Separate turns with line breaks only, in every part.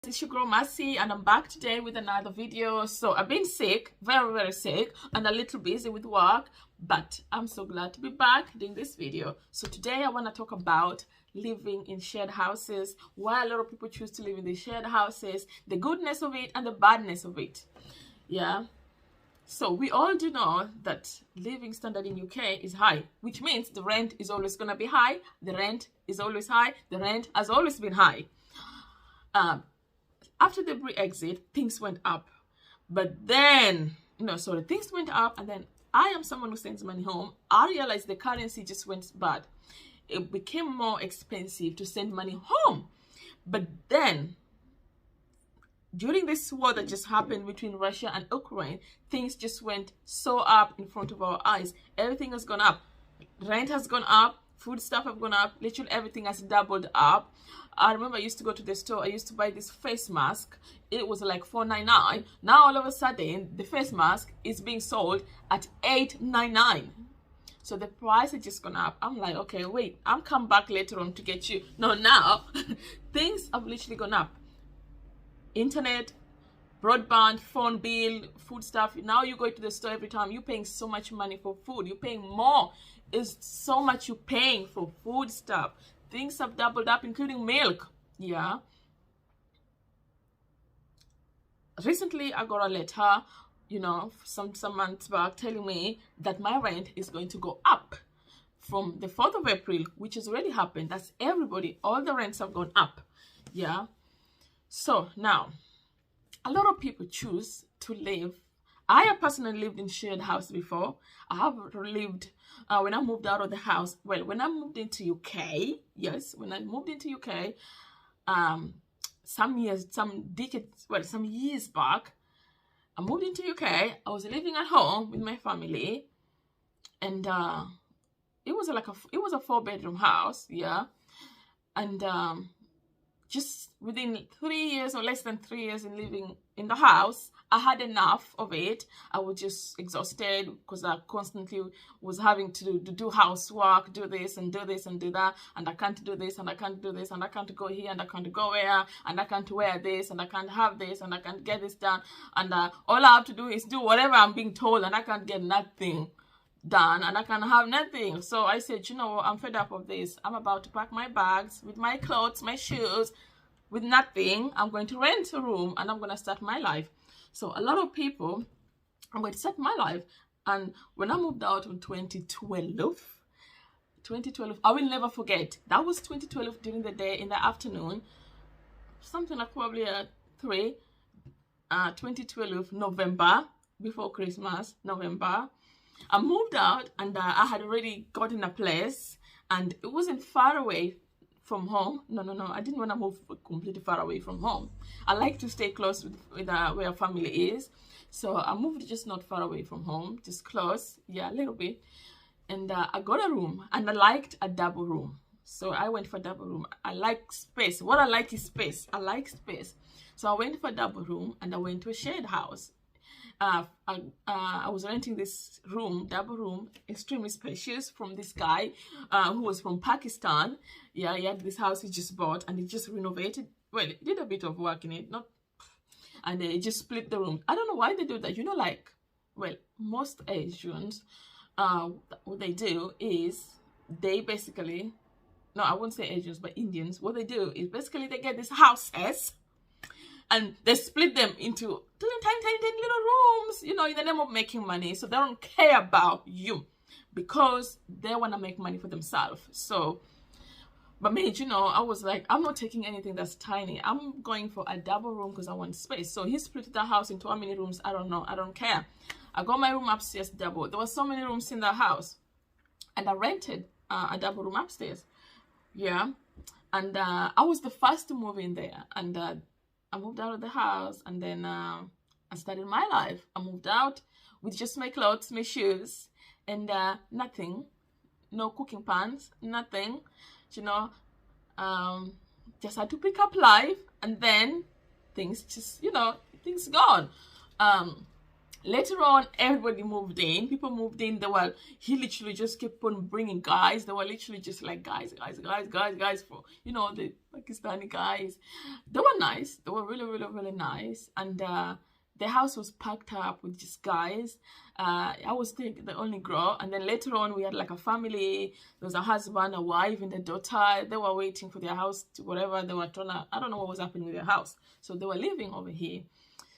it's your girl Mercy, and I'm back today with another video. So I've been sick, very sick, and a little busy with work, but I'm so glad to be back doing this video. So today I want to talk about living in shared houses, why a lot of people choose to live in the shared houses, the goodness of it and the badness of it. Yeah. So we all do know that living standard in UK is high, which means the rent is always going to be high. The rent is always high. The rent has always been high. After the Brexit, things went up. But then, things went up, and then I am someone who sends money home. I realized the currency just went bad. It became more expensive to send money home. But then, during this war that just happened between Russia and Ukraine, things just went so up in front of our eyes. Everything has gone up. Rent has gone up. Food stuff have gone up. Literally everything has doubled up. I remember I used to go to the store. I used to buy this face mask. It was like $4.99. Now all of a sudden, the face mask is being sold at $8.99. So the price has just gone up. I'm like, okay, wait. I'll come back later on to get you. No, now things have literally gone up. Internet, broadband, phone bill, food stuff. Now you go to the store every time. You're paying so much money for food. You're paying more. It's so much you're paying for food stuff. Things have doubled up, including milk. Yeah. Recently, I got a letter, some months back telling me that my rent is going to go up from the 4th of April, which has already happened. That's everybody. All the rents have gone up. Yeah. So now, a lot of people choose to live. I have personally lived in shared house before. I have lived when I moved out of the house. Well, when I moved into UK, yes, when I moved into UK, some years back, I moved into UK. I was living at home with my family, and it was a 4-bedroom house, yeah, and just within 3 years or less than 3 years in living in the house, I had enough of it. I was just exhausted because I constantly was having to do housework, do this and do this and do that, and I can't do this and I can't do this and I can't go here and I can't go where and I can't wear this and I can't have this and I can't get this done, and all I have to do is do whatever I'm being told, and I can't get nothing done and I can't have nothing. So I said, I'm fed up of this. I'm about to pack my bags with my clothes, my shoes, with nothing. I'm going to rent a room and I'm going to start my life. So a lot of people, I'm going to start my life. And when I moved out in 2012, I will never forget. That was 2012 during the day, in the afternoon, something like probably 2012 November, before Christmas, November. I moved out and I had already gotten a place, and it wasn't far away from home. No, I didn't want to move completely far away from home. I like to stay close with where family is. So I moved just not far away from home, just close, yeah, a little bit. And I got a room, and I liked a double room. So I went for a double room. I like space. What I like is space. I like space. So I went for a double room, and I went to a shared house. I was renting this room, double room, extremely spacious, from this guy who was from Pakistan. Yeah, he had this house he just bought, and he just renovated. Well, he did a bit of work in it, and they just split the room. I don't know why they do that. Most Asians, what they do is they basically, no, I won't say Asians, but Indians. What they do is basically they get these houses, and they split them into tiny little rooms, in the name of making money. So they don't care about you because they want to make money for themselves. So, but me, I was like, I'm not taking anything that's tiny. I'm going for a double room because I want space. So he split the house into how many rooms? I don't know. I don't care. I got my room upstairs double. There were so many rooms in the house, and I rented a double room upstairs. Yeah. And I was the first to move in there. And I moved out of the house, and then I started my life. I moved out with just my clothes, my shoes, and nothing. No cooking pans, nothing. Just had to pick up life, and then things just, things gone. Later on, everybody moved in. People moved in. He literally just kept on bringing guys. They were literally just like guys for, you know, the Pakistani guys. They were nice. They were really, really, really nice. And the house was packed up with just guys. I was the only girl. And then later on, we had like a family. There was a husband, a wife, and a daughter. They were waiting for their house to whatever they were trying to, I don't know what was happening with their house. So they were living over here.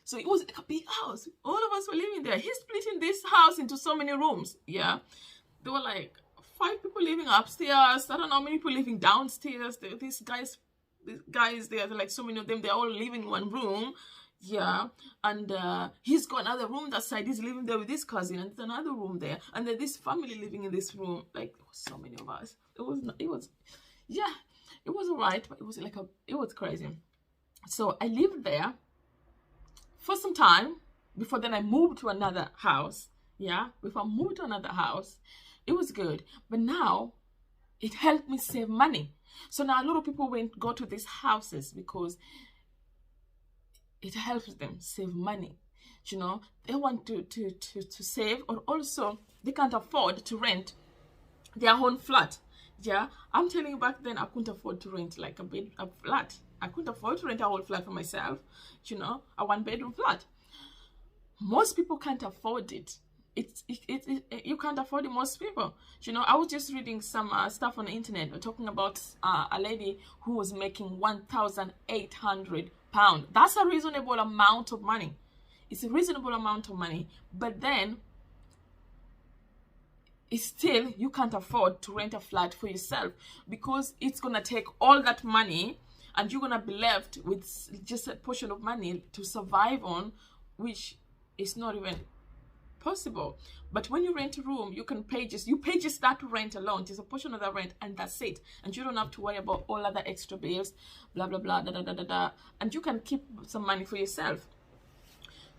So it was like a big house. All of us were living there. He's splitting this house into so many rooms. Yeah. There were like 5 people living upstairs. I don't know how many people living downstairs. These guys, there are like so many of them. They're all living in one room. Yeah. And he's got another room that side. He's living there with his cousin. And there's another room there. And then this family living in this room. Like, there was so many of us. It was all right. But it was crazy. So I lived there for some time before then I moved to another house. Yeah, before I moved to another house, it was good. But now it helped me save money. So now a lot of people go to these houses because it helps them save money. You know, they want to save, or also they can't afford to rent their own flat. Yeah, I'm telling you, back then I couldn't afford to rent like a flat. I couldn't afford to rent a whole flat for myself, you know, a 1-bedroom flat. Most people can't afford it. You can't afford it, most people. You know, I was just reading some stuff on the internet. We're talking about a lady who was making £1,800. That's a reasonable amount of money. It's a reasonable amount of money. But then, it's still, you can't afford to rent a flat for yourself because it's going to take all that money and you're going to be left with just a portion of money to survive on, which is not even possible. But when you rent a room, you can pay just that rent alone, just a portion of that rent, and that's it. And you don't have to worry about all other extra bills, blah, blah, blah, da, da, da, da, da. And you can keep some money for yourself.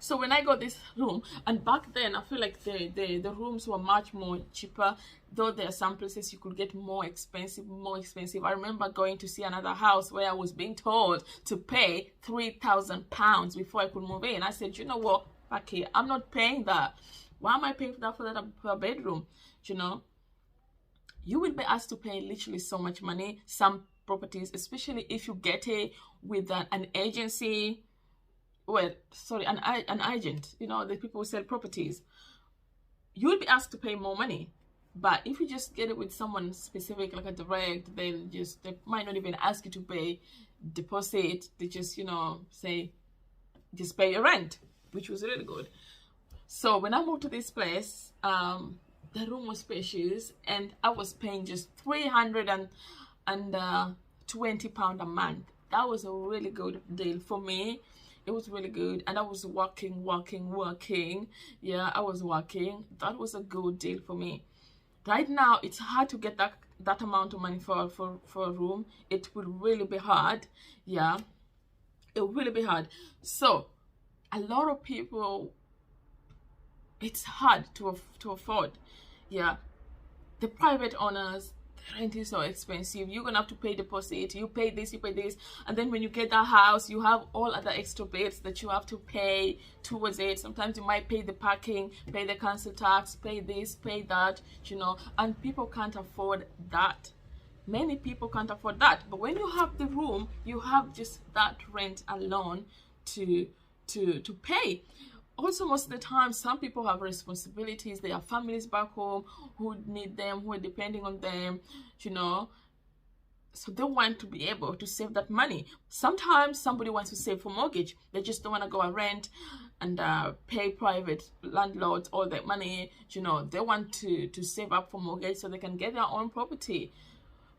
So when I got this room, and back then I feel like the rooms were much more cheaper, though there are some places you could get more expensive. I remember going to see another house where I was being told to pay £3,000 before I could move in. I said, you know what, okay, I'm not paying that. Why am I paying for that for a bedroom? You know, you will be asked to pay literally so much money. Some properties, especially if you get it with an agency, well, sorry, an agent, you know, the people who sell properties, you'll be asked to pay more money. But if you just get it with someone specific, like a direct, they might not even ask you to pay deposit. They just, you know, say, just pay your rent, which was really good. So when I moved to this place, the room was spacious, and I was paying just £320 a month. That was a really good deal for me. It was really good, and I was working. Yeah, I was working. That was a good deal for me. Right now, it's hard to get that amount of money for a room. It will really be hard. Yeah, it will really be hard. So, a lot of people, it's hard to afford. Yeah, the private owners, rent is so expensive. You're gonna have to pay deposit, you pay this, and then when you get that house, you have all other extra bills that you have to pay towards it. Sometimes you might pay the parking, pay the council tax, pay this, pay that, you know, and people can't afford that. Many people can't afford that. But when you have the room, you have just that rent alone to pay. Also, most of the time, some people have responsibilities. They have families back home who need them, who are depending on them, you know. So they want to be able to save that money. Sometimes somebody wants to save for mortgage. They just don't want to go and rent and pay private landlords all that money. You know, they want to save up for mortgage so they can get their own property.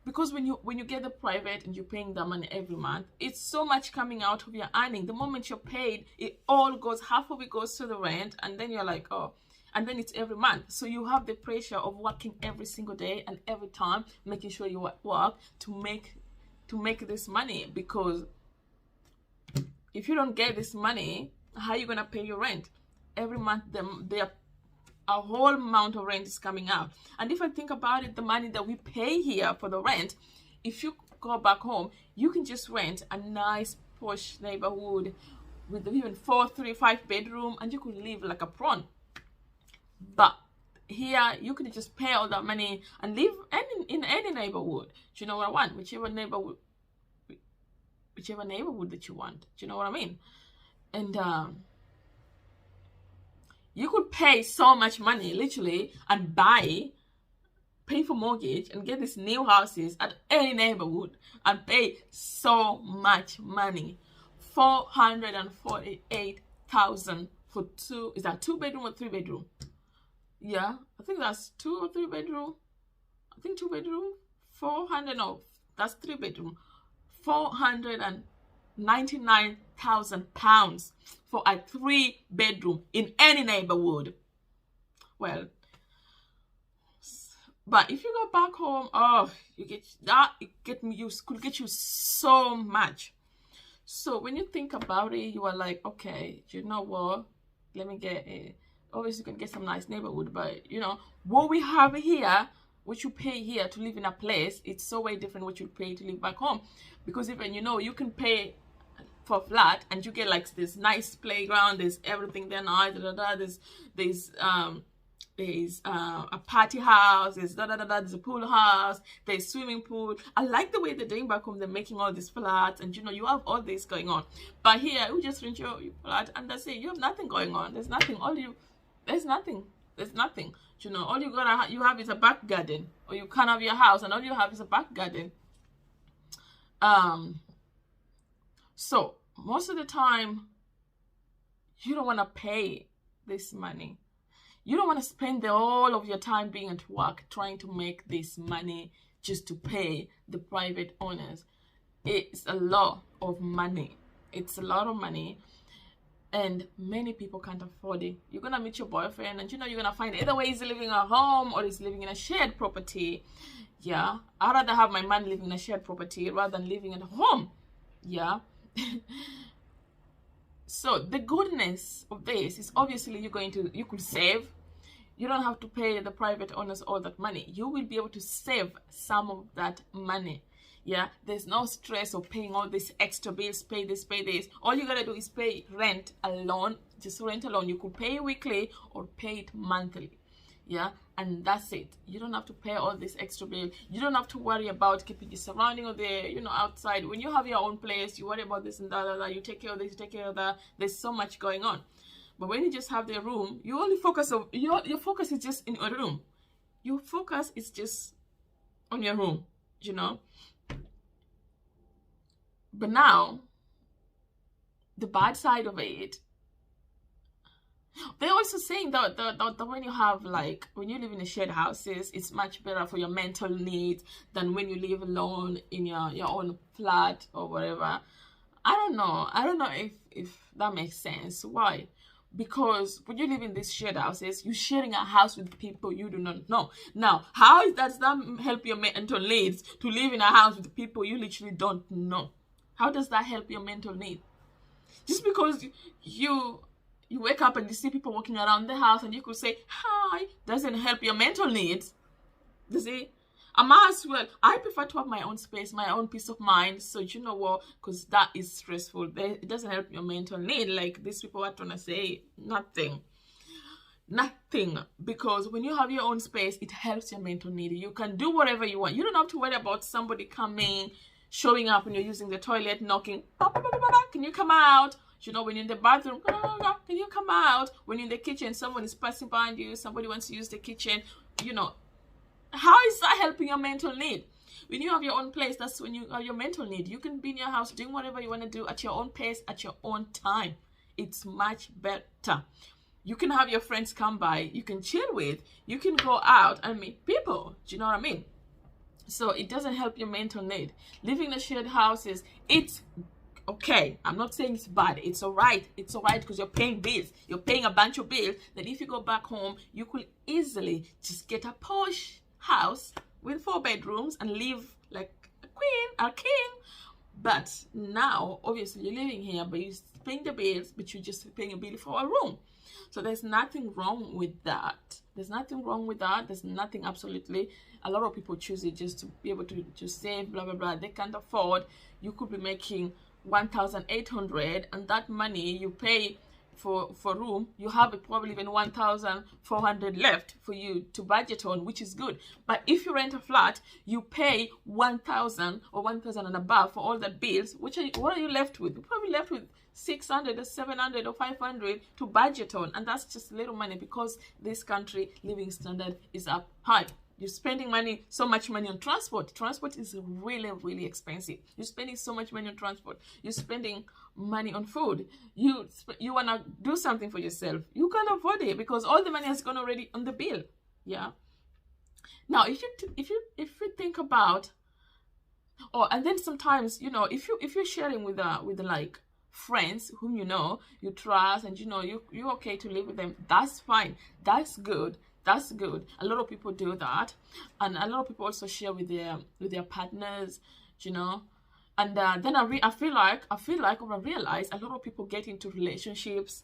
Because when you get the private and you're paying that money every month, it's so much coming out of your earning. The moment you're paid, it all goes, half of it goes to the rent, and then you're like, oh, and then it's every month. So you have the pressure of working every single day and every time, making sure you work to make this money. Because if you don't get this money, how are you gonna pay your rent? Every month a whole amount of rent is coming out. And if I think about it, the money that we pay here for the rent, if you go back home, you can just rent a nice posh neighborhood with even 4, 3, 5 bedroom, and you could live like a prawn. But here you can just pay all that money and live in any neighborhood. Do you know what I want? Whichever neighborhood that you want. Do you know what I mean? And you could pay so much money, literally, and pay for mortgage and get these new houses at any neighborhood and pay so much money. 448,000 for is that 2 bedroom or 3 bedroom? Yeah, I think that's 2 or 3 bedroom. I think 2 bedroom. 400, no, that's 3 bedroom. £499,000 for a 3 bedroom in any neighborhood. Well, but if you go back home, oh, you get that. Could get you so much. So when you think about it, you are like, okay, you know what? Let me get it. Obviously, you can get some nice neighborhood, but you know what we have here, what you pay here to live in a place, it's so way different what you pay to live back home. Because even you can pay for a flat and you get like this nice playground. There's everything there now. There's a party house, there's there's a pool house, there's swimming pool. I like the way they're doing back home. They're making all these flats, and you have all this going on. But here, you just rent your flat, and that's it. You have nothing going on. There's nothing. There's nothing. All you have is a back garden, or you can't have your house, and all you have is a back garden. So most of the time, you don't want to pay this money. You don't want to spend all of your time being at work trying to make this money just to pay the private owners. It's a lot of money. It's a lot of money. And many people can't afford it. You're going to meet your boyfriend and you're going to find either way he's living at home or he's living in a shared property. Yeah. I'd rather have my man living in a shared property rather than living at home. Yeah. So the goodness of this is obviously you could save. You don't have to pay the private owners all that money. You will be able to save some of that money. Yeah, there's no stress of paying all these extra bills, pay this. All you gotta do is pay rent alone, just rent alone. You could pay weekly or pay it monthly. Yeah, and that's it. You don't have to pay all this extra bill. You don't have to worry about keeping your surrounding or outside. When you have your own place, you worry about this and that. You take care of this, you take care of that. There's so much going on. But when you just have the room, you only focus on your focus is just in your room. Your focus is just on your room, But now, the bad side of it, they're also saying that when you live in a shared houses, it's much better for your mental needs than when you live alone in your own flat or whatever. I don't know if that makes sense. Why? Because when you live in these shared houses, you're sharing a house with people you do not know. Now, how does that help your mental needs to live in a house with people you literally don't know? How does that help your mental need? Just because you wake up and you see people walking around the house and you could say hi doesn't help your mental needs. Does it? I might as well. I prefer to have my own space, my own peace of mind. So you know what? Because that is stressful. It doesn't help your mental need. Like these people are trying to say nothing. Because when you have your own space, it helps your mental need. You can do whatever you want. You don't have to worry about somebody coming, showing up when you're using the toilet, knocking. Can you come out? When you're in the bathroom, can you come out? When you're in the kitchen, someone is passing behind you, somebody wants to use the kitchen, How is that helping your mental need? When you have your own place, that's when you have your mental need. You can be in your house doing whatever you want to do at your own pace, at your own time. It's much better. You can have your friends come by, you can chill with, you can go out and meet people. Do you know what I mean? So it doesn't help your mental need. Living in a shared houses, it's okay. I'm not saying it's bad. It's all right. It's all right because you're paying bills. You're paying a bunch of bills that if you go back home, you could easily just get a posh house with 4 bedrooms and live like a queen, a king. But now, obviously, you're living here, but you're paying the bills, but you're just paying a bill for a room. So there's nothing wrong with that. There's nothing wrong with that. There's nothing absolutely. A lot of people choose it just to be able to just save, blah, blah, blah. They can't afford. You could be making 1,800, and that money you pay for room, you have probably even 1,400 left for you to budget on, which is good. But if you rent a flat, you pay 1,000 or 1,000 and above for all the bills. What are you left with? You're probably left with 600 or 700 or 500 to budget on, and that's just little money because this country living standard is up high. You're spending money, so much money on transport. Transport is really, really expensive. You're spending so much money on transport. You're spending money on food. You want to do something for yourself. You can't afford it because all the money has gone already on the bill. Yeah. Now, if you think about, and then sometimes, if you're sharing with like friends whom you trust, and you're okay to live with them, that's fine. That's good. That's good. A lot of people do that, and a lot of people also share with their partners, And then I feel like or I realize a lot of people get into relationships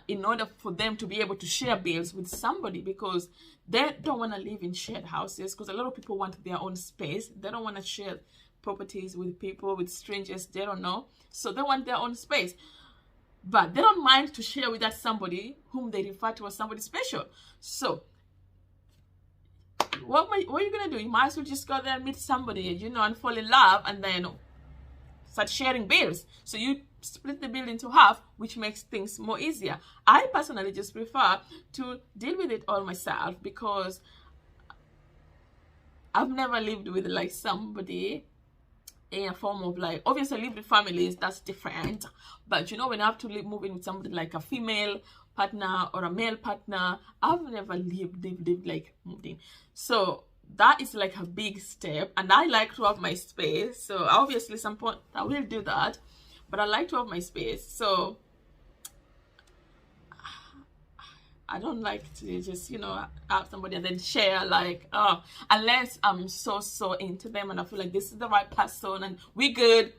in order for them to be able to share bills with somebody because they don't want to live in shared houses, because a lot of people want their own space. They don't want to share properties with people, with strangers they don't know. So they want their own space. But they don't mind to share with that somebody whom they refer to as somebody special. So what are you going to do? You might as well just go there and meet somebody, and fall in love, and then start sharing bills. So you split the bill into half, which makes things more easier. I personally just prefer to deal with it all myself because I've never lived with like somebody in a form of like, obviously I live with families, that's different, but when I have to move in with somebody like a female partner or a male partner, I've never lived like moved in. So that is like a big step, and I like to have my space. So obviously some point I will do that, but I like to have my space. So I don't like to just, have somebody and then share like, unless I'm so into them and I feel like this is the right person and we're good,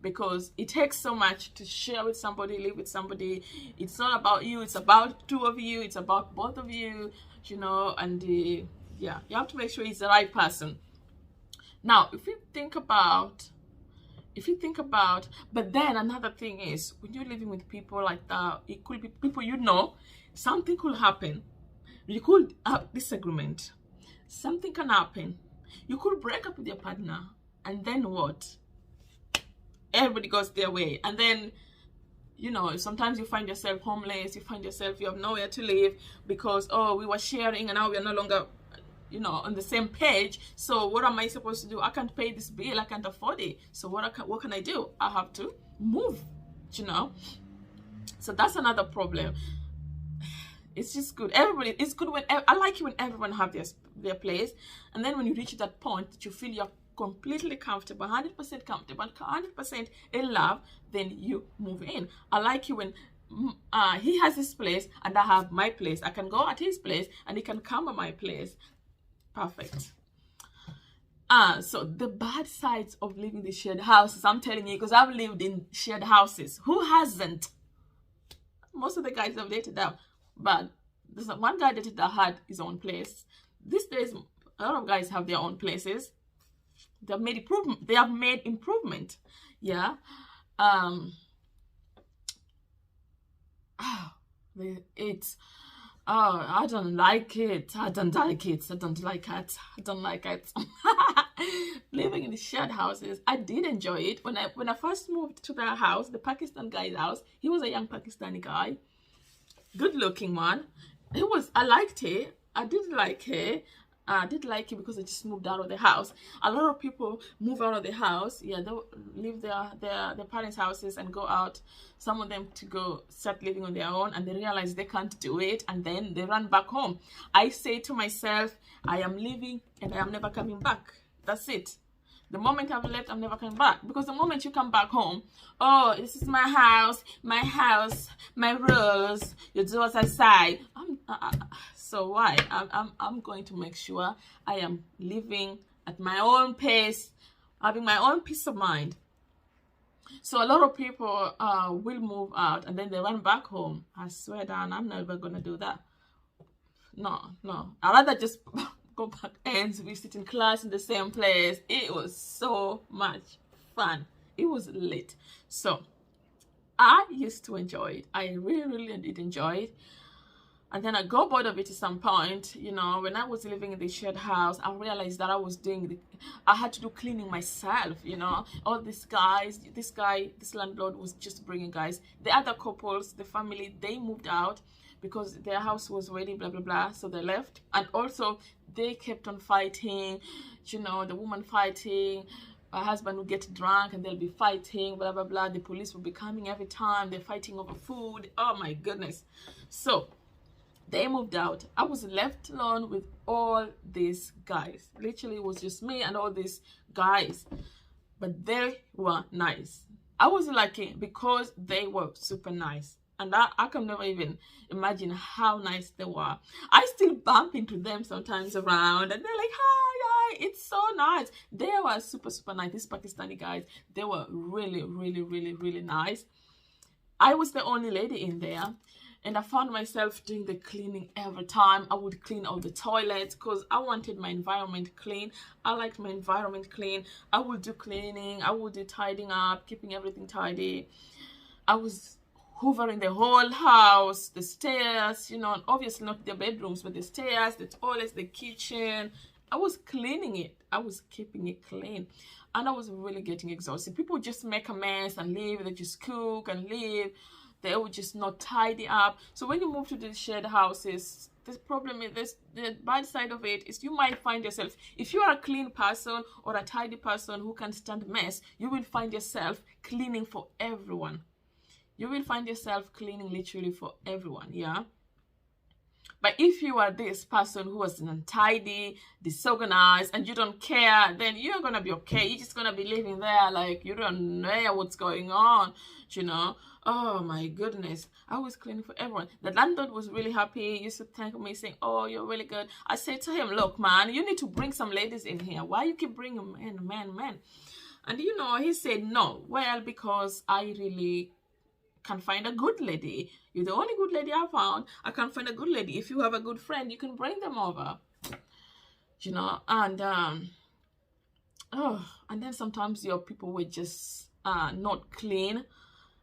because it takes so much to share with somebody, live with somebody. It's not about you, it's about two of you, it's about both of you, and you have to make sure it's the right person. Now, if you think about, but then another thing is, when you're living with people like that, it could be people something could happen. You could have disagreement. Something can happen. You could break up with your partner, and then what? Everybody goes their way, and then sometimes you find yourself homeless. You find yourself you have nowhere to live because we were sharing and now we are no longer on the same page. So what am I supposed to do? I can't pay this bill, I can't afford it. So what can I do? I have to move, So that's another problem. It's just good. It's good when I like it when everyone have their place, and then when you reach that point that you feel you're completely comfortable, 100% comfortable, 100% in love, then you move in. I like it when he has his place and I have my place. I can go at his place and he can come at my place. Perfect. So the bad sides of living in shared houses, I'm telling you, because I've lived in shared houses. Who hasn't? Most of the guys I've dated have, but there's one guy dated that had his own place. These days, a lot of guys have their own places. They have made improvement. Yeah. I don't like it. I don't like it. Living in the shared houses, I did enjoy it. When I first moved to the house, the Pakistan guy's house, he was a young Pakistani guy, good looking one. I liked it. I did like it. I did like it because I just moved out of the house. A lot of people move out of the house. They leave their parents' houses and go out. Some of them to go start living on their own, and they realize they can't do it, and then they run back home. I say to myself, I am leaving and I am never coming back. That's it. The moment I've left, I'm never coming back. Because the moment you come back home, this is my house, my rules, you do as I say. So why? I'm going to make sure I am living at my own pace, having my own peace of mind. So a lot of people will move out and then they run back home. I swear down, I'm never going to do that. No. I'd rather just go back and we sit in class in the same place. It was so much fun. It was lit. So I used to enjoy it. I really did enjoy it. And then I got bored of it at some point. You know, when I was living in the shared house, I realized that I had to do cleaning myself, you know. All these guys, this landlord was just bringing guys. The other couples, the family, they moved out because their house was ready, blah, blah, blah. So they left. And also, they kept on fighting, you know, the woman fighting. Her husband would get drunk and they'll be fighting, blah, blah, blah. The police will be coming every time. They're fighting over food. Oh, my goodness. So they moved out. I was left alone with all these guys. Literally, it was just me and all these guys. But they were nice. I was lucky because they were super nice. And I can never even imagine how nice they were. I still bump into them sometimes around. And they're like, hi, it's so nice. They were super nice. These Pakistani guys, they were really nice. I was the only lady in there. And I found myself doing the cleaning every time. I would clean all the toilets because I wanted my environment clean. I liked my environment clean. I would do cleaning. I would do tidying up, keeping everything tidy. I was hoovering the whole house, the stairs, you know, obviously not the bedrooms, but the stairs, the toilets, the kitchen. I was cleaning it. I was keeping it clean. And I was really getting exhausted. People just make a mess and leave. They just cook and leave. They would just not tidy up. So when you move to the shared houses, this problem is the bad side of it is you might find yourself, if you are a clean person or a tidy person who can stand mess, you will find yourself cleaning for everyone. You will find yourself cleaning literally for everyone, yeah? But if you are this person who is untidy, disorganized, and you don't care, then you're going to be okay. You're just going to be living there like you don't know what's going on, you know? Oh my goodness. I was cleaning for everyone. The landlord was really happy. He used to thank me saying, oh, you're really good. I said to him, look, man, you need to bring some ladies in here. Why you keep bringing men? And you know, he said, no. Well, because I really can find a good lady. You're the only good lady I found. I can find a good lady. If you have a good friend, you can bring them over. You know, and then sometimes your people were just not clean.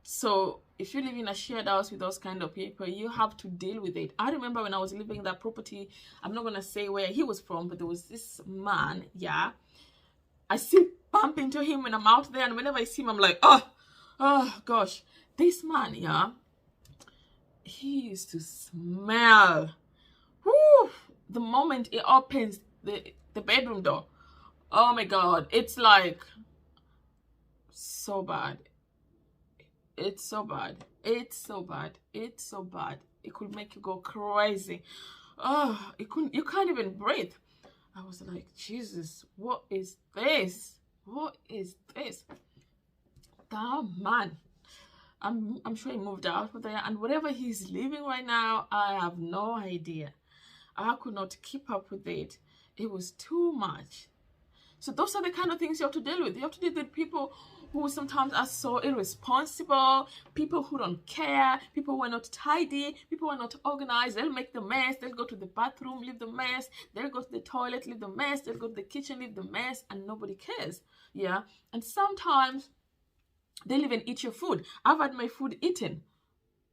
So if you live in a shared house with those kind of people, you have to deal with it. I remember when I was living in that property, I'm not going to say where he was from, but there was this man, yeah. I still bump into him when I'm out there, and whenever I see him, I'm like, oh gosh. This man, yeah, he used to smell. Woo! The moment he opens the bedroom door, oh my God, it's like so bad. It's so bad. It's so bad. It's so bad. It could make you go crazy. Oh, you can't even breathe. I was like, Jesus, what is this? What is this? That man. I'm sure he moved out of there, and whatever he's living right now, I have no idea. I could not keep up with it. It was too much. So those are the kind of things you have to deal with. You have to deal with people who sometimes are so irresponsible, people who don't care, people who are not tidy, people who are not organized. They'll make the mess. They'll go to the bathroom, leave the mess. They'll go to the toilet, leave the mess. They'll go to the kitchen, leave the mess, and nobody cares. Yeah, and sometimes they'll even eat your food. I've had my food eaten.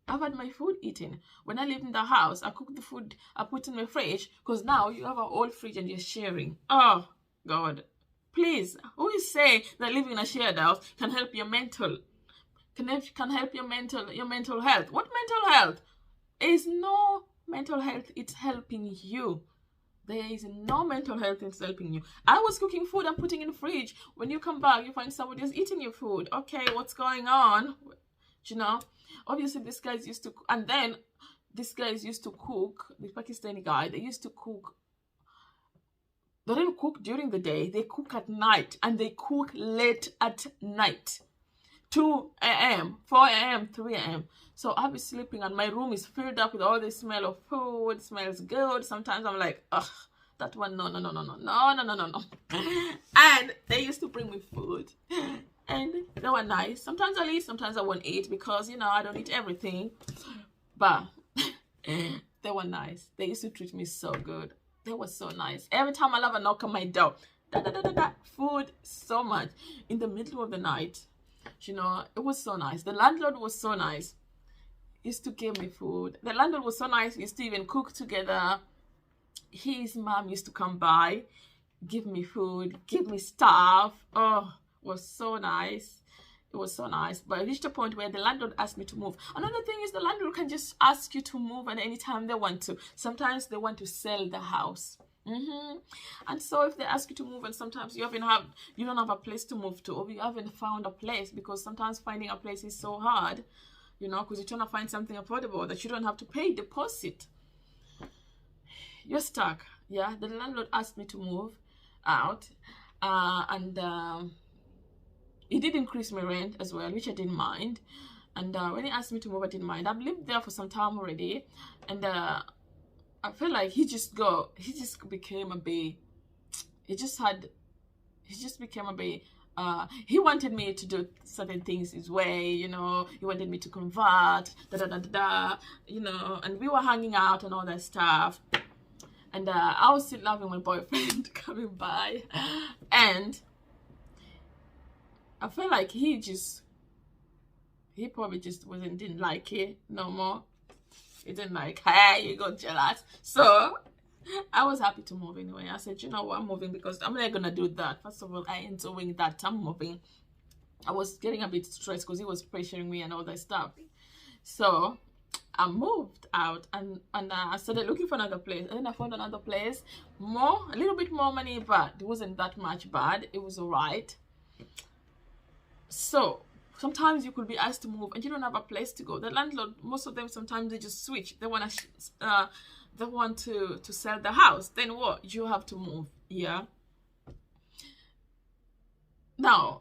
When I lived in the house, I cooked the food, I put in my fridge, because now you have a whole fridge and you're sharing. Oh, God. Please, who is saying that living in a shared house can help your mental, can help your mental health? What mental health? There is no mental health, it's helping you. There is no mental health in helping you. I was cooking food and putting in the fridge. When you come back, you find somebody else eating your food. Okay, what's going on? You know, obviously these guys used to, and then these guys used to cook, the Pakistani guy, they used to cook. They didn't cook during the day. They cook at night, and they cook late at night. 2 a.m., 4 a.m., 3 a.m. So I'll be sleeping and my room is filled up with all the smell of food. It smells good. Sometimes I'm like, ugh, that one, no. And they used to bring me food. And they were nice. Sometimes I'll eat, sometimes I won't eat because, you know, I don't eat everything. But they were nice. They used to treat me so good. They were so nice. Every time I'll have a knock on my door, food so much. In the middle of the night, You know, it was so nice. The landlord was so nice. He used to give me food. The landlord was so nice. He used to even cook together. His mom used to come by, give me food, give me stuff. Oh, it was so nice. It was so nice. But I reached a point where the landlord asked me to move. Another thing is the landlord can just ask you to move at any time they want to. Sometimes they want to sell the house. And so if they ask you to move, and sometimes you don't have a place to move to, or you haven't found a place, because sometimes finding a place is so hard, you know, because you're trying to find something affordable that you don't have to pay deposit. You're stuck. Yeah, the landlord asked me to move out, and he did increase my rent as well, which I didn't mind. And when he asked me to move, I didn't mind. I've lived there for some time already, and I feel like he just became a bit, he just became a bit, he wanted me to do certain things his way, you know. He wanted me to convert, you know, and we were hanging out and all that stuff. And I was still loving my boyfriend coming by, and I feel like he probably just didn't like it no more. He didn't like, hey, you got jealous. So I was happy to move anyway. I said, you know what, I'm moving because I'm not gonna do that. First of all, I ain't doing that. I'm moving. I was getting a bit stressed because he was pressuring me and all that stuff. So I moved out, and I started looking for another place. And then I found another place, a little bit more money, but it wasn't that much bad. It was all right. So sometimes you could be asked to move and you don't have a place to go. The landlord, most of them, sometimes they just switch. They want to sell the house. Then what? You have to move. Yeah. Now,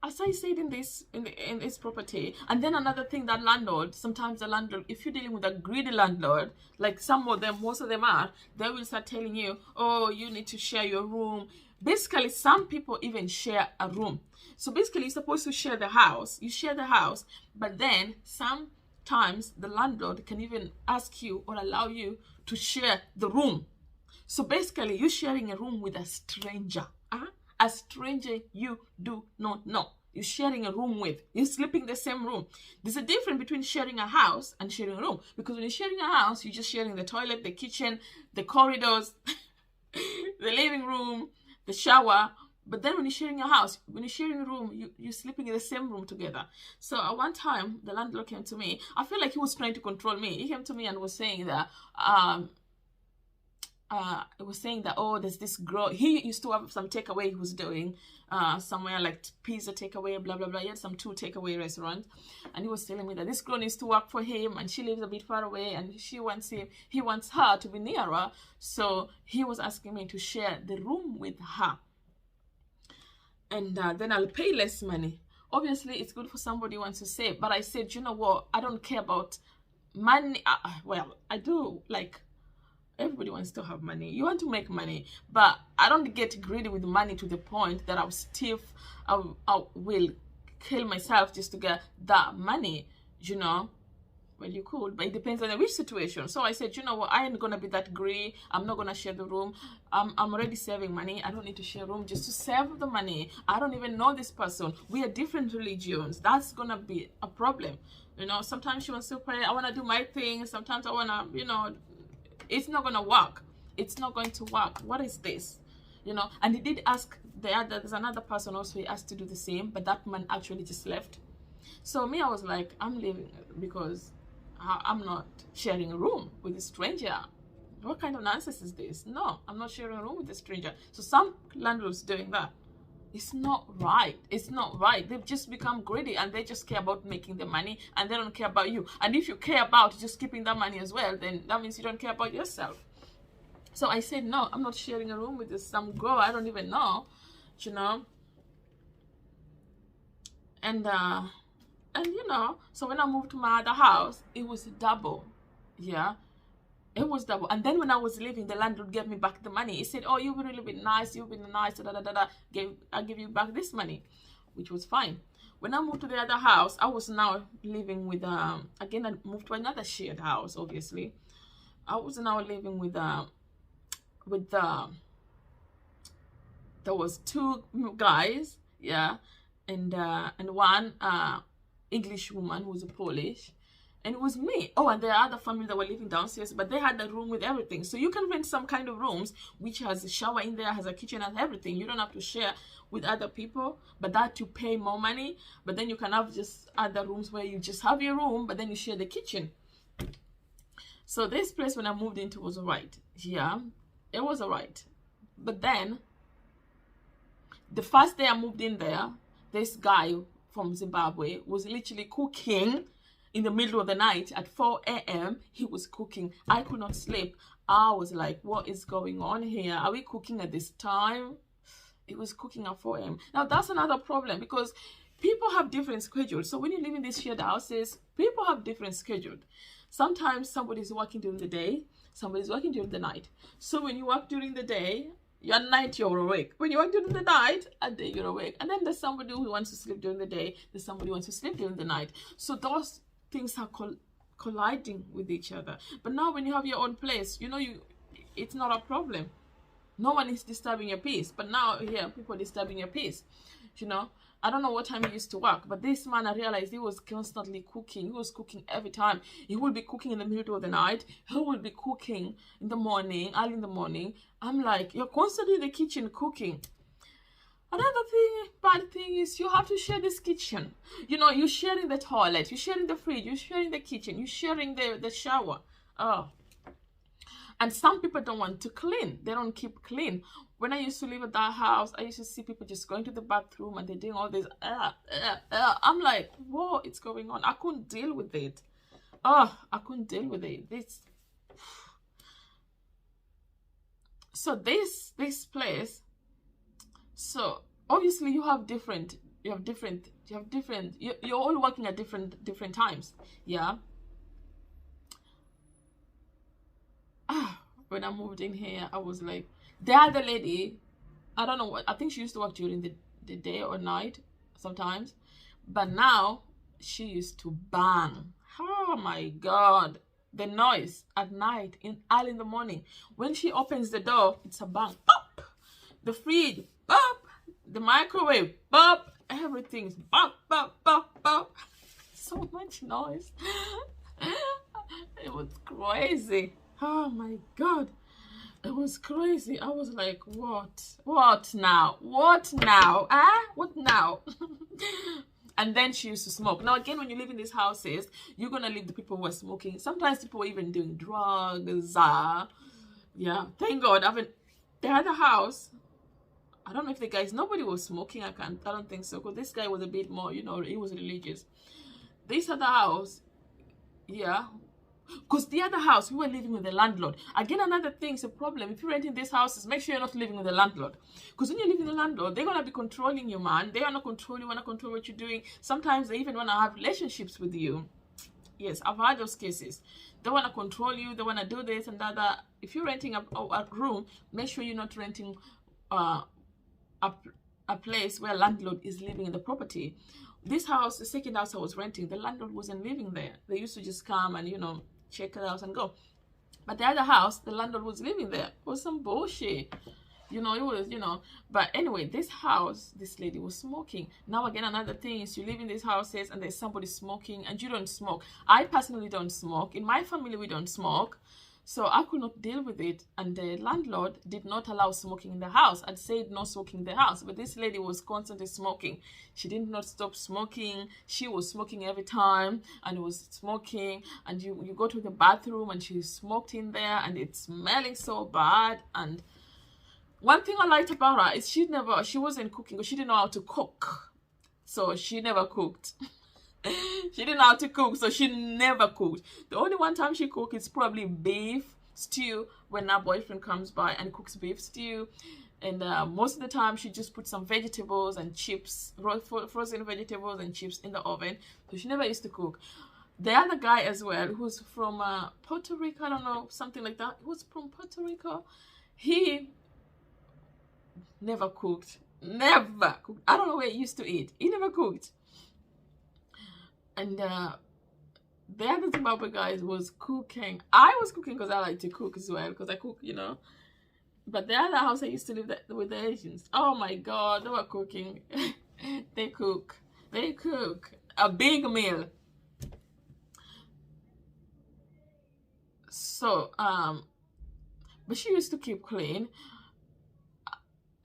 as I said in this property, and then another thing, that landlord, sometimes the landlord, if you're dealing with a greedy landlord, like most of them are, they will start telling you, oh, you need to share your room. Basically, some people even share a room. So basically, you're supposed to share the house. You share the house, but then sometimes the landlord can even ask you or allow you to share the room. So basically, you're sharing a room with a stranger. A stranger you do not know. You're sharing a room with. You're sleeping in the same room. There's a difference between sharing a house and sharing a room. Because when you're sharing a house, you're just sharing the toilet, the kitchen, the corridors, the living room, the shower. But then when you're sharing a house, when you're sharing a room, you're sleeping in the same room together. So at one time, the landlord came to me. I feel like he was trying to control me. He came to me and was saying that, oh, there's this girl. He used to have some takeaway he was doing somewhere, like pizza takeaway, blah, blah, blah. He had some 2 takeaway restaurants. And he was telling me that this girl needs to work for him, and she lives a bit far away, and he wants her to be nearer. So he was asking me to share the room with her. And then I'll pay less money. Obviously, it's good for somebody who wants to save. But I said, you know what? I don't care about money. Well, I do, like, everybody wants to have money. You want to make money. But I don't get greedy with money to the point that I will kill myself just to get that money, you know. Well, you could, but it depends on which situation. So I said, you know what, I ain't gonna be that greedy. I'm not gonna share the room. I'm already saving money. I don't need to share a room just to save the money. I don't even know this person. We are different religions. That's gonna be a problem. You know, sometimes she wants to pray. I wanna do my thing. Sometimes I wanna, you know, it's not gonna work. It's not going to work. What is this? You know, and he did ask there's another person also, he asked to do the same, but that man actually just left. So me, I was like, I'm leaving because I'm not sharing a room with a stranger. What kind of nonsense is this? No, I'm not sharing a room with a stranger. So some landlords doing that. It's not right. It's not right. They've just become greedy and they just care about making the money and they don't care about you. And if you care about just keeping that money as well, then that means you don't care about yourself. So I said, no, I'm not sharing a room with some girl I don't even know, you know. And you know, so when I moved to my other house, it was double. Yeah, it was double. And then when I was leaving, the landlord gave me back the money. He said, oh, you've been really nice, you've been nice, I'll give you back this money, which was fine. When I moved to the other house, I was now living with, again, I moved to another shared house, obviously. I was now living with there was 2 guys, yeah. and one English woman who was a Polish, and it was me. Oh, and there are other families that were living downstairs, but they had a room with everything. So you can rent some kind of rooms which has a shower in there, has a kitchen, and everything. You don't have to share with other people, but that you pay more money. But then you can have just other rooms where you just have your room, but then you share the kitchen. So this place when I moved into was alright. Yeah, it was alright. But then the first day I moved in there, this guy from Zimbabwe was literally cooking in the middle of the night at 4 a.m. He was cooking. I could not sleep. I was like, what is going on here? Are we cooking at this time? It was cooking at 4 a.m. Now that's another problem because people have different schedules. So when you live in these shared houses, people have different schedules. Sometimes somebody's working during the day, somebody's working during the night. So when you work during the day, at night you're awake. When you work during the night, at day you're awake. And then there's somebody who wants to sleep during the day, there's somebody who wants to sleep during the night. So those things are colliding with each other. But now when you have your own place, you know, it's not a problem. No one is disturbing your peace. But now here, people are disturbing your peace. You know, I don't know what time he used to work, but this man, I realized he was constantly cooking. He was cooking every time. He will be cooking in the middle of the night. He will be cooking in the morning, early in the morning. I'm like, you're constantly in the kitchen cooking. Another thing, bad thing is you have to share this kitchen. You know, you're sharing the toilet, you're sharing the fridge, you're sharing the kitchen, you're sharing the shower. Oh. And some people don't want to clean. They don't keep clean. When I used to live at that house, I used to see people just going to the bathroom and they're doing all this. I'm like, whoa, it's going on. I couldn't deal with it. Oh, I couldn't deal with it. So this place, so obviously you're all working at different times. Yeah. When I moved in here, I was like, the other lady, I don't know what, I think she used to work during the day or night sometimes, but now she used to bang. Oh my God, the noise at night, early in the morning. When she opens the door, it's a bang. Pop! The fridge, pop! The microwave, pop! Everything's pop, pop, pop, pop. So much noise. It was crazy. Oh my God, it was crazy. I was like, what now? What now? What now? And then she used to smoke. Now again, when you live in these houses, you're gonna leave the people who are smoking. Sometimes people were even doing drugs. Yeah, thank God. The other house, I don't know if the guys, nobody was smoking. I don't think so, because this guy was a bit more, you know, he was religious. This other house, yeah. Because the other house, we were living with the landlord. Again, another thing is a problem. If you're renting these houses, make sure you're not living with the landlord. Because when you're living with the landlord, they're going to be controlling you, man. They want to control you, want to control what you're doing. Sometimes they even want to have relationships with you. Yes, I've had those cases. They want to control you. They want to do this and that. If you're renting a room, make sure you're not renting a place where a landlord is living in the property. This house, the second house I was renting, the landlord wasn't living there. They used to just come and, you know, check it out and go. But the other house, the landlord was living there. It was some bullshit. You know, it was, you know. But anyway, this house, this lady was smoking. Now again, another thing is you live in these houses and there's somebody smoking and you don't smoke. I personally don't smoke. In my family, we don't smoke. So I could not deal with it. And the landlord did not allow smoking in the house. I'd said no smoking in the house. But this lady was constantly smoking. She did not stop smoking. She was smoking every time and was smoking. And you go to the bathroom and she smoked in there and it's smelling so bad. And one thing I liked about her is she wasn't cooking, because she didn't know how to cook. So she never cooked. She didn't know how to cook, so she never cooked. The only one time she cooked is probably beef stew, when her boyfriend comes by and cooks beef stew. And most of the time she just puts some vegetables and chips, frozen vegetables and chips in the oven. So she never used to cook. The other guy as well, who's from Puerto Rico, I don't know, something like that. He was from Puerto Rico. He never cooked. Never cooked. I don't know where he used to eat. He never cooked. And the other Zimbabwe guys was cooking. I was cooking because I like to cook as well, because I cook, you know. But the other house I used to live with the Asians, oh my God, they were cooking. They cook. They cook a big meal. So, but she used to keep clean.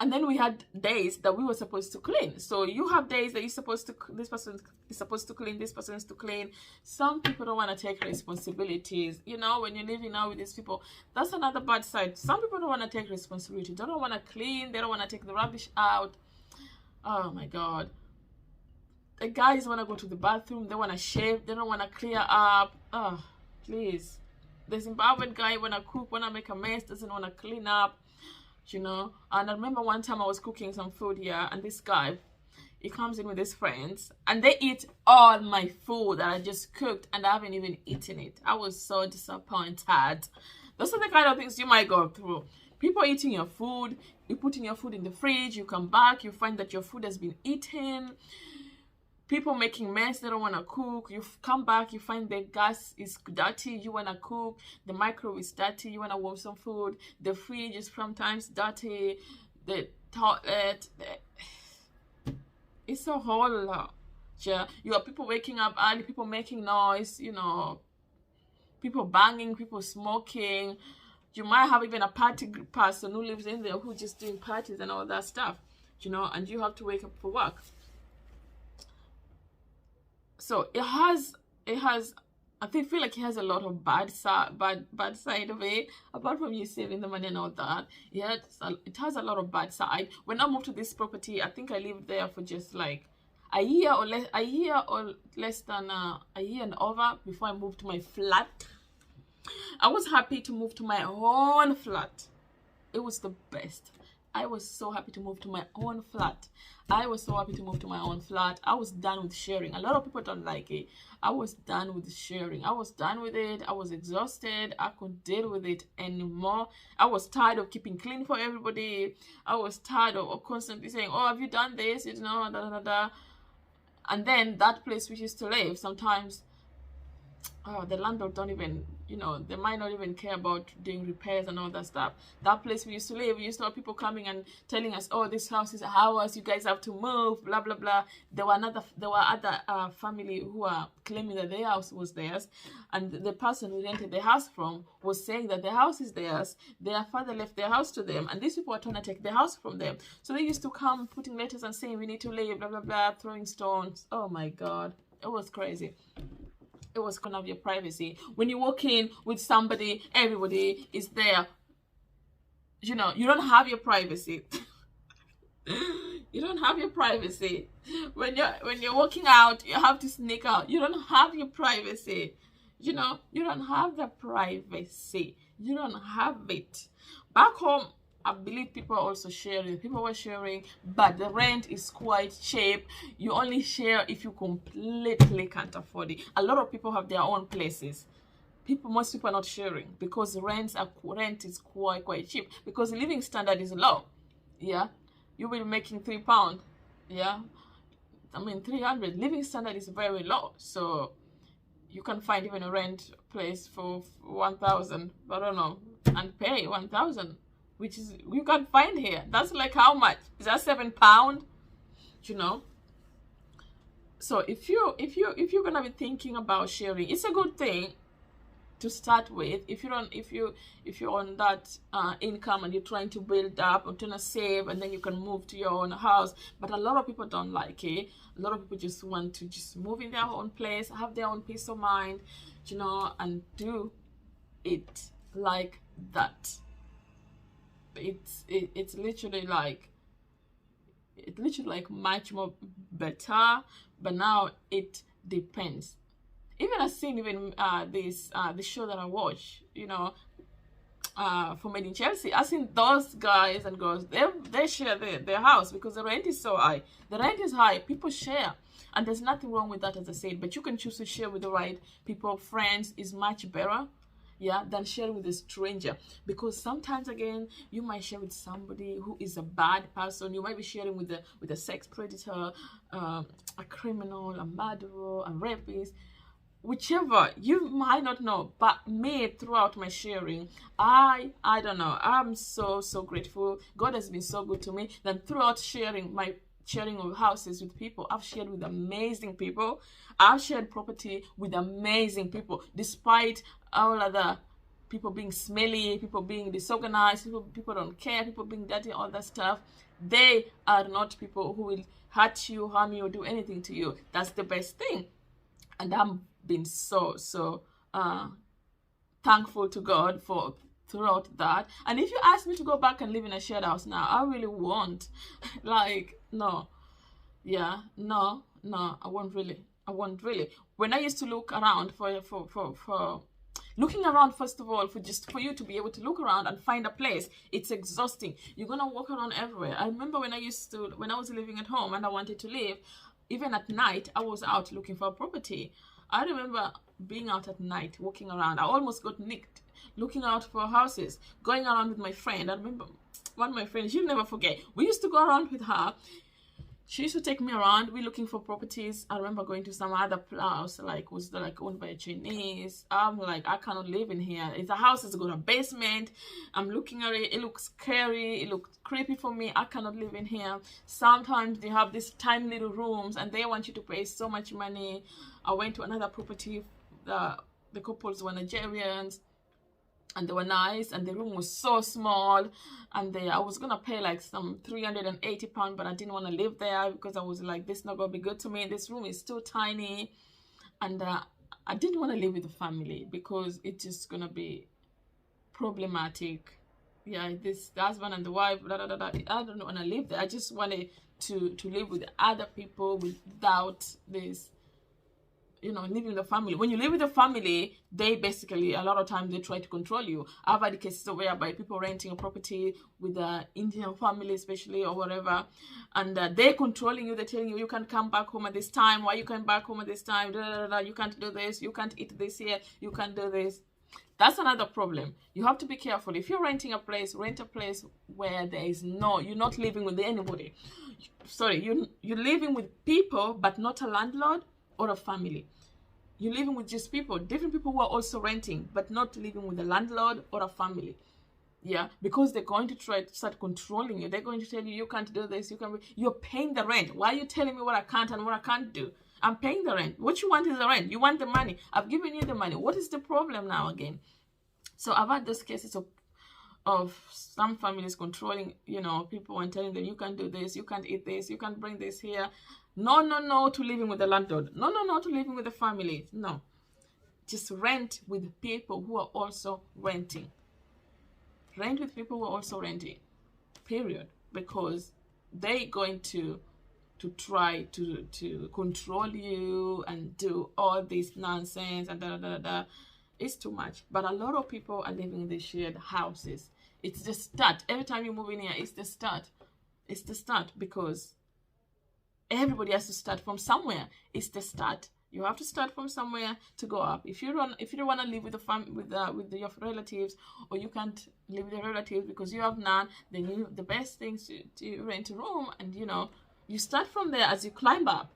And then we had days that we were supposed to clean. So you have days that you're supposed to, this person is supposed to clean, this person is to clean. Some people don't want to take responsibilities. You know, when you're living out with these people, that's another bad side. Some people don't want to take responsibility. They don't want to clean. They don't want to take the rubbish out. Oh my God. The guys want to go to the bathroom. They want to shave. They don't want to clear up. Oh, please. The Zimbabwean guy want to cook, want to make a mess, doesn't want to clean up. You know, and I remember one time I was cooking some food here, and this guy, he comes in with his friends, and they eat all my food that I just cooked, and I haven't even eaten it. I was so disappointed. Those are the kind of things you might go through. People eating your food, you putting your food in the fridge, you come back, you find that your food has been eaten. People making mess, they don't want to cook. You come back, you find the gas is dirty, you want to cook. The microwave is dirty, you want to warm some food. The fridge is sometimes dirty. The toilet, it's a whole lot. Yeah. You have people waking up early, people making noise, you know, people banging, people smoking. You might have even a party person who lives in there who just doing parties and all that stuff, you know, and you have to wake up for work. So it has I feel like it has a lot of bad side of it. Apart from you saving the money and all that, it has a lot of bad side. When I moved to this property, I think I lived there for just like a year or less than a year and over before I moved to my flat. I was happy to move to my own flat. It was the best. I was so happy to move to my own flat. I was so happy to move to my own flat. I was done with sharing. A lot of people don't like it. I was done with sharing. I was done with it. I was exhausted. I couldn't deal with it anymore. I was tired of keeping clean for everybody. I was tired of constantly saying, oh, have you done this? You know, da da da. And then that place we used to live, sometimes the landlord don't even, you know, they might not even care about doing repairs and all that stuff. That place we used to live, we used to have people coming and telling us, oh, this house is ours, you guys have to move, blah blah blah. There were other family who are claiming that their house was theirs, and the person who rented the house from was saying that the house is theirs. Their father left their house to them, and these people were trying to take the house from them. So they used to come putting letters and saying we need to leave, blah blah blah, throwing stones. Oh my God, it was crazy. It was kind of your privacy. When you walk in with somebody, everybody is there. You know, you don't have your privacy. You don't have your privacy. When you're walking out, you have to sneak out. You don't have your privacy. You know, you don't have the privacy. You don't have it. Back home, I believe people are also sharing. People were sharing, but the rent is quite cheap. You only share if you completely can't afford it. A lot of people have their own places. Most people are not sharing because rent is quite cheap because the living standard is low. Yeah, you will be making £3. Yeah, I mean 300. Living standard is very low, so you can find even a rent place for 1,000. I don't know, and pay 1,000. Which is you can't find here. That's like how much? Is that £7? You know. So if you're gonna be thinking about sharing, it's a good thing to start with. If you're on that income and you're trying to build up or trying to save, and then you can move to your own house. But a lot of people don't like it. A lot of people just want to just move in their own place, have their own peace of mind, you know, and do it like that. It's literally like much more better, but now it depends. Even I've seen the show that I watch, you know, for Made in Chelsea. I've seen those guys and girls, they share their house because the rent is so high. The rent is high, people share, and there's nothing wrong with that, as I said. But you can choose to share with the right people. Friends is much better, yeah, than sharing with a stranger, because sometimes again you might share with somebody who is a bad person. You might be sharing with a sex predator, a criminal, a murderer, a rapist, whichever. You might not know, but me, throughout my sharing, I don't know, I'm so grateful. God has been so good to me that throughout sharing my sharing of houses with people. I've shared with amazing people. I've shared property with amazing people, despite all other people being smelly, people being disorganized, people don't care, people being dirty, all that stuff. They are not people who will hurt you, harm you, or do anything to you. That's the best thing. And I'm been so thankful to God for throughout that. And if you ask me to go back and live in a shared house now, I really won't. Like, no. Yeah, no, I won't really. When I used to look around for looking around, first of all, for you to be able to look around and find a place, it's exhausting. You're gonna walk around everywhere. I remember when I was living at home and I wanted to leave, even at night, I was out looking for a property. I remember being out at night, walking around. I almost got nicked, looking out for houses, going around with my friend. I remember one of my friends, you'll never forget. We used to go around with her. She used to take me around. We're looking for properties. I remember going to some other house, was owned by a Chinese. I'm like, I cannot live in here. It's a house that's got a basement. I'm looking at it. It looks scary. It looks creepy for me. I cannot live in here. Sometimes they have these tiny little rooms and they want you to pay so much money. I went to another property. The couples were Nigerians. And they were nice, and the room was so small, and I was gonna pay like some £380, but I didn't want to live there because I was like, this is not gonna be good to me. This room is too tiny, and I didn't want to live with the family because it's just gonna be problematic. Yeah, the husband and the wife, I don't want to live there. I just wanted to live with other people without this, living with the family. When you live with the family, they basically, a lot of times, they try to control you. I've had cases whereby people renting a property with an Indian family, especially, or whatever, and they're controlling you. They're telling you, you can't come back home at this time. Why you come back home at this time? You can't do this. You can't eat this here. You can't do this. That's another problem. You have to be careful. If you're renting a place, rent a place where you're not living with anybody. Sorry, you're living with people, but not a landlord or a family. You're living with just different people who are also renting, but not living with a landlord or a family. Yeah, because they're going to try to start controlling you. They're going to tell you, you can't do this, you're paying the rent. Why are you telling me what I can't and what I can't do? I'm paying the rent. What you want is the rent. You want the money. I've given you the money. What is the problem now again? So I've had those cases of some families controlling, people and telling them, you can't do this, you can't eat this, you can't bring this here. No to living with the landlord. No to living with the family. No. Just rent with people who are also renting. Rent with people who are also renting. Period. Because they're going to try to control you and do all this nonsense and It's too much. But a lot of people are living in these shared houses. It's the start. Every time you move in here, it's the start. It's the start because everybody has to start from somewhere. It's the start. You have to start from somewhere to go up. If you don't want to live with your relatives, or you can't live with your relatives because you have none, then the best thing is to rent a room, and you start from there as you climb up.